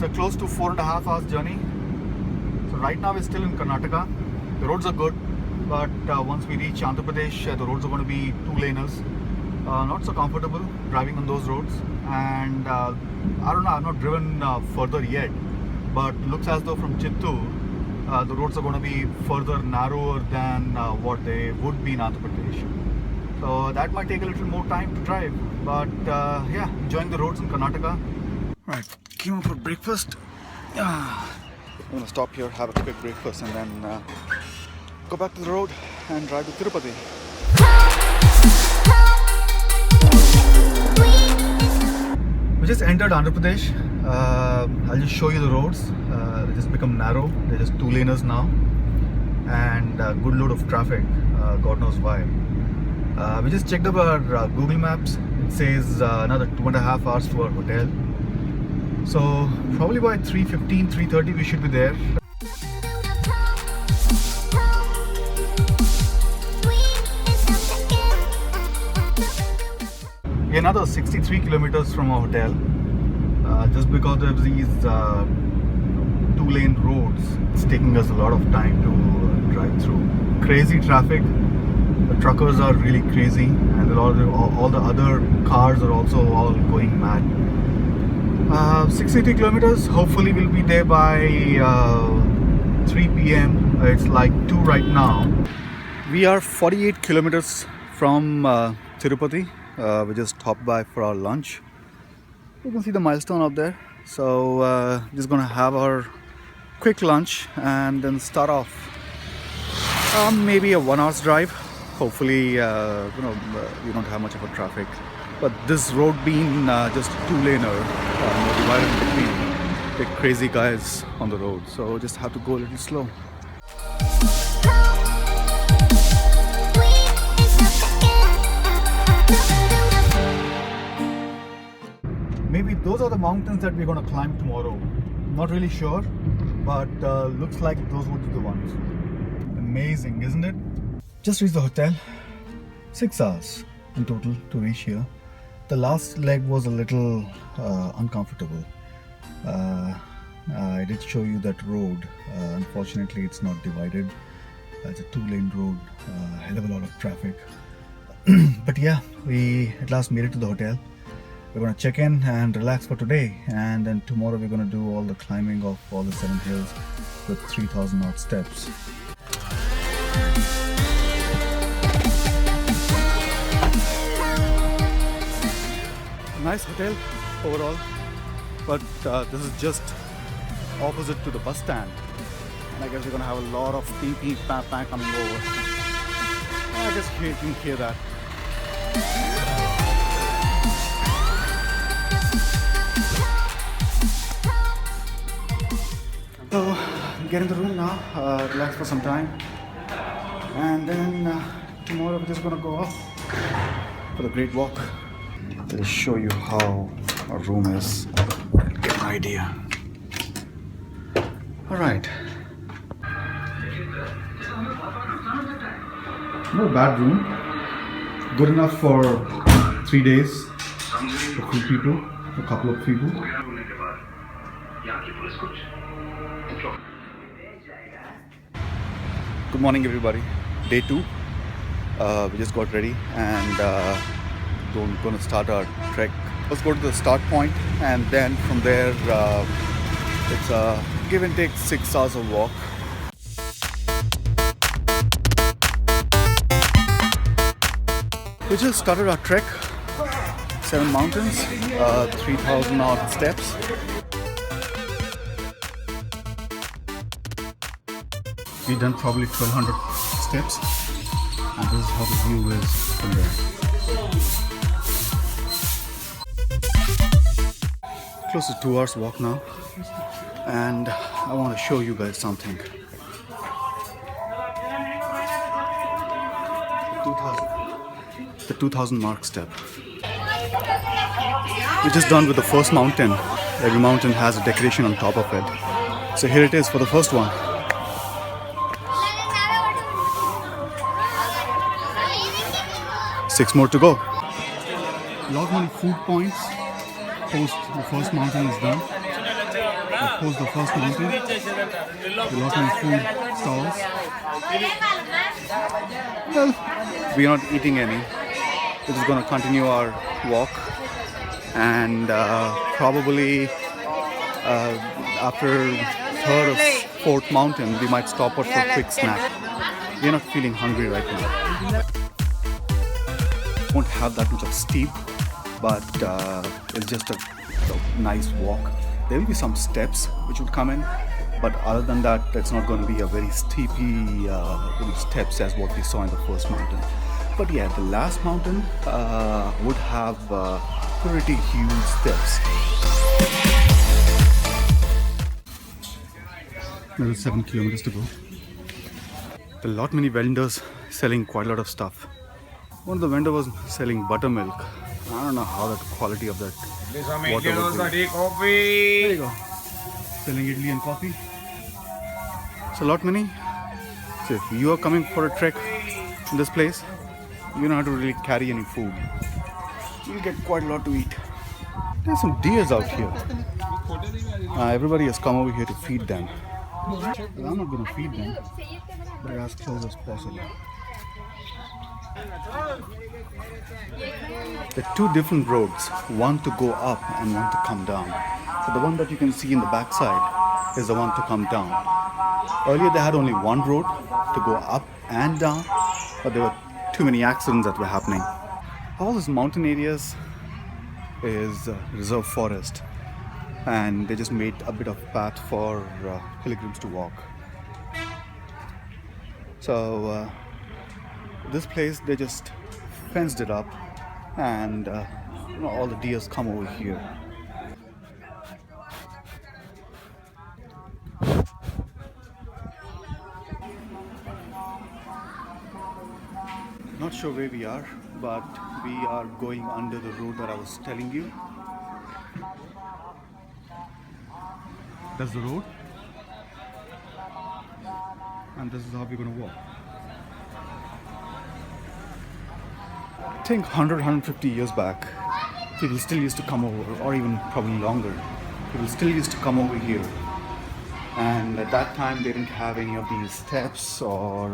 a close to 4.5 hours journey. So right now we're still in Karnataka. The roads are good, but once we reach Andhra Pradesh, the roads are going to be two-laners. Not so comfortable driving on those roads, and I don't know, I've not driven further yet, but looks as though from Chittoor the roads are going to be further narrower than what they would be in Andhra Pradesh. So that might take a little more time to drive, but yeah, enjoying the roads in Karnataka. Right, came up for breakfast. I'm going to stop here, have a quick breakfast, and then go back to the road and drive to Tirupati. We just entered Andhra Pradesh. I'll just show you the roads. They just become narrow. They're just two-laners now, and a good load of traffic. God knows why. We just checked up our Google Maps. It says another 2.5 hours to our hotel. So probably by 3:15, 3:30 we should be there. We're another 63 kilometers from our hotel. Just because of these two-lane roads, it's taking us a lot of time to drive through. Crazy traffic. The truckers are really crazy, and all the other cars are also all going mad. 63 kilometers. Hopefully we'll be there by 3 p.m. It's like 2 right now. We are 48 kilometers from Tirupati. We just stopped by for our lunch. You can see the milestone up there. So just gonna have our quick lunch and then start off. Maybe a 1 hour's drive. Hopefully, we don't have much of a traffic. But this road being just two-laner, no divider in between, big crazy guys on the road. So just have to go a little slow. Maybe those are the mountains that we're going to climb tomorrow. Not really sure, but looks like those would be the ones. Amazing, isn't it? Just reached the hotel. 6 hours in total to reach here. The last leg was a little uncomfortable. I did show you that road. Unfortunately, it's not divided. It's a two-lane road. Hell of a lot of traffic. But yeah, we at last made it to the hotel. We're going to check in and relax for today, and then tomorrow we're going to do all the climbing of all the 7 hills with 3,000 odd steps. Nice hotel overall, but this is just opposite to the bus stand, and I guess we're going to have a lot of ping pang coming over. I guess you can hear that. So, get in the room now, relax for some time, and then tomorrow we're just going to go off for the great walk. I'll show you how our room is, get an idea. Alright. Not a bad room. Good enough for 3 days for 2 people, a couple of people. Good morning everybody. Day 2. We just got ready and we're going to start our trek. Let's go to the start point, and then from there it's a give and take 6 hours of walk. We just started our trek. 7 mountains, 3,000 odd steps. We've done probably 1,200 steps, and this is how the view is from there. Close to 2 hours walk now, and I want to show you guys something. 2,000 mark step. We're just done with the first mountain. Every mountain has a decoration on top of it. So here it is for the first one. Six more to go. A lot many food points post the first mountain is done. Opposed the first mountain, a lot many food stalls. Well, we're not eating any. We're just gonna continue our walk, and probably after third or fourth mountain, we might stop out for a quick snack. We're not feeling hungry right now. Won't have that much of steep, but it's just a nice walk. There will be some steps which would come in, but other than that, it's not going to be a very steepy steps as what we saw in the first mountain. But yeah, the last mountain would have pretty huge steps. Another 7 kilometers to go. There are a lot many vendors selling quite a lot of stuff. One of the vendors was selling buttermilk. I don't know how the quality of that water would be. There you go. Selling idli and coffee. So a lot many. So if you are coming for a trek in this place, you don't have to really carry any food. You'll get quite a lot to eat. There's some deers out here. Everybody has come over here to feed them. But I'm not going to feed them, but as close as possible. There are two different roads, one to go up and one to come down. So the one that you can see in the backside is the one to come down. Earlier they had only one road to go up and down, but there were too many accidents that were happening. All these mountain areas is reserve forest, and they just made a bit of path for pilgrims to walk. So this place, they just fenced it up, and all the deers come over here. Not sure where we are, but we are going under the road that I was telling you. That's the road, and this is how we're going to walk. I think 150 years back, people still used to come over, or even probably longer. People still used to come over here, and at that time they didn't have any of these steps or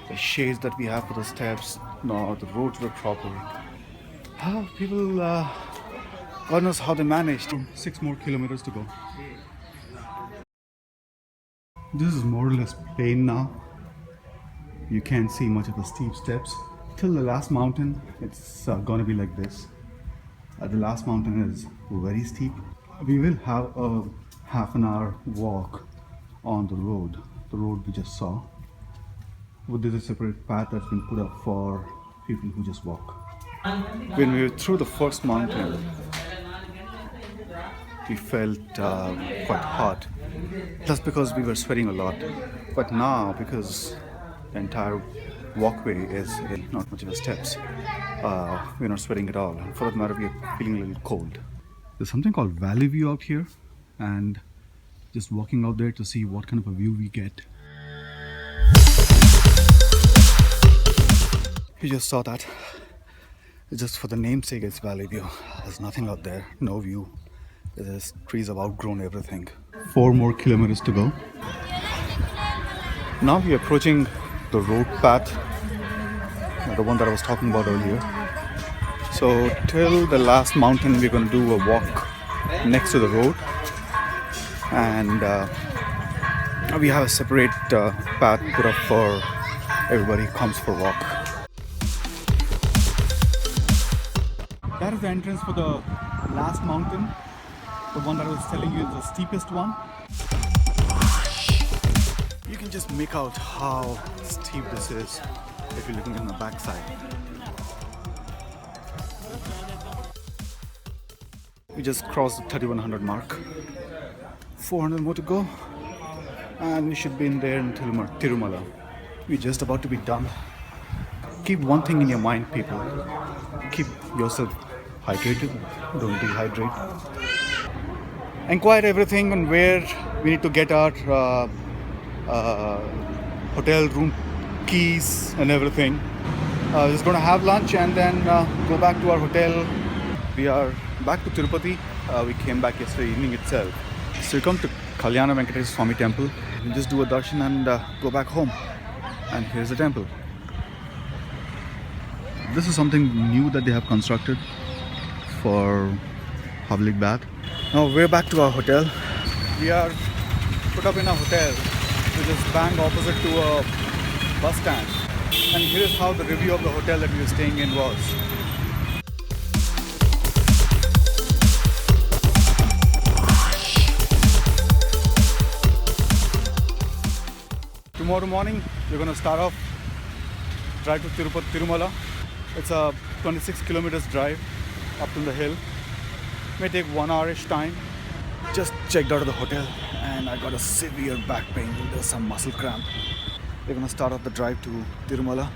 the shades that we have for the steps, nor the roads were proper. People, God knows how they managed. 6 more kilometers to go. This is more or less plain now. You can't see much of the steep steps. Till the last mountain, it's gonna be like this. The last mountain is very steep. We will have a half an hour walk on the road we just saw. But there's a separate path that's been put up for people who just walk. When we were through the first mountain, we felt quite hot. Just because we were sweating a lot. But now, because the entire walkway is not much of a steps, we're not sweating at all. For that matter, we're feeling a little cold. There's something called Valley View out here, and just walking out there to see what kind of a view we get. You just saw that. It's just for the namesake, it's Valley View. There's nothing out there, no view. There's trees have outgrown everything. 4 more kilometers to go. Now we're approaching the road path, the one that I was talking about earlier. So till the last mountain, we're going to do a walk next to the road, and we have a separate path put up for everybody who comes for a walk. That is the entrance for the last mountain. The one that I was telling you is the steepest one. You can just make out how steep this is if you're looking on the backside. We just crossed the 3100 mark. 400 more to go, and we should be in there in Tirumala. We're just about to be done. Keep one thing in your mind, people. Keep yourself hydrated. Don't dehydrate. Inquire everything on where we need to get our hotel room keys and everything. Just going to have lunch and then go back to our hotel. We are back to Tirupati. We came back yesterday evening itself. So you come to Kalyana Venkateswara Swami temple, you just do a darshan and go back home. And here's the temple. This is something new that they have constructed for public bath. Now we're back to our hotel. We are put up in a hotel which is bang opposite to a bus stand. And here is how the review of the hotel that we were staying in was. Tomorrow morning, we're going to start off, drive to Tirupati, Tirumala. It's a 26 kilometers drive up to the hill. May take 1 hour-ish time. Just checked out of the hotel and I got a severe back pain. There's some muscle cramp. We're going to start off the drive to Tirumala.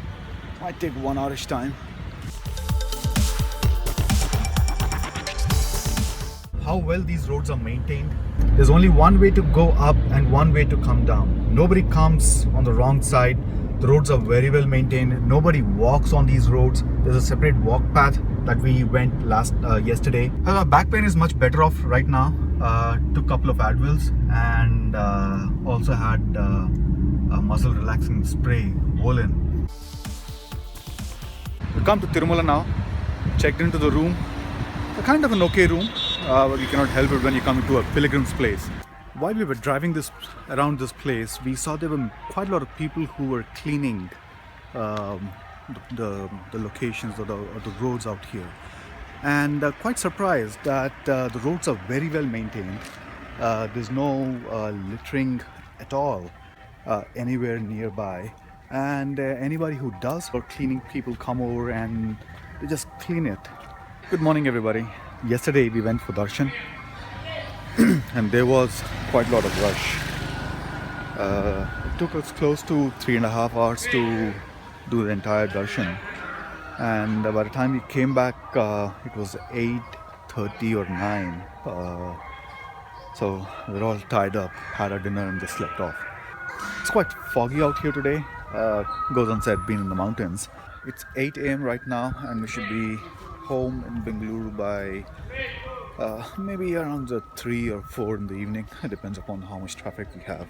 Might take 1 hour-ish time. How well these roads are maintained. There's only one way to go up and one way to come down. Nobody comes on the wrong side. The roads are very well maintained. Nobody walks on these roads. There's a separate walk path that we went yesterday. My back pain is much better off right now. Took a couple of Advils and also had a muscle relaxing spray, Volin. We come to Tirumala now. Checked into the room. A kind of an okay room. But you cannot help it when you come into a pilgrim's place. While we were driving around this place, we saw there were quite a lot of people who were cleaning the locations or the roads out here. And quite surprised that the roads are very well maintained. There's no littering at all anywhere nearby. And anybody who does for cleaning, people come over and they just clean it. Good morning, everybody. Yesterday we went for darshan and there was quite a lot of rush. It took us close to 3.5 hours to do the entire darshan, and by the time we came back it was 8:30 or 9. So we're all tied up, had our dinner and just slept off. It's quite foggy out here today. Goes on said being in the mountains. It's 8 a.m. right now and we should be home in Bengaluru by maybe around 3 or 4 in the evening. It depends upon how much traffic we have.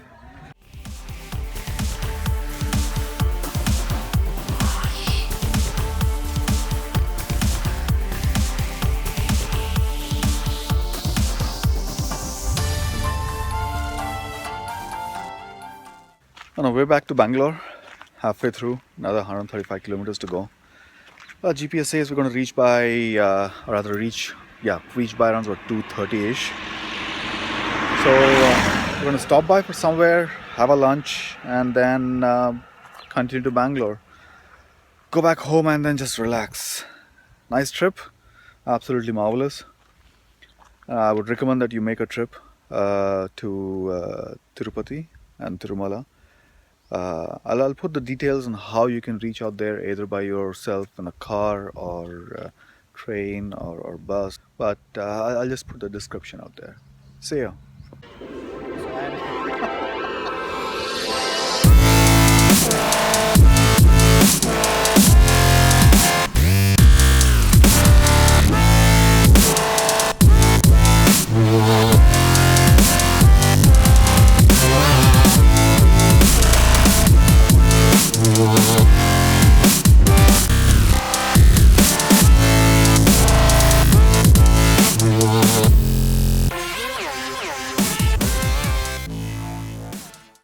On our way back to Bangalore, halfway through, another 135 kilometers to go. GPS says we're going to reach by, reach by around 2:30-ish. So we're going to stop by for somewhere, have a lunch, and then continue to Bangalore. Go back home and then just relax. Nice trip, absolutely marvelous. I would recommend that you make a trip to Tirupati and Tirumala. I'll put the details on how you can reach out there either by yourself in a car or train or bus, but I'll just put the description out there. See ya.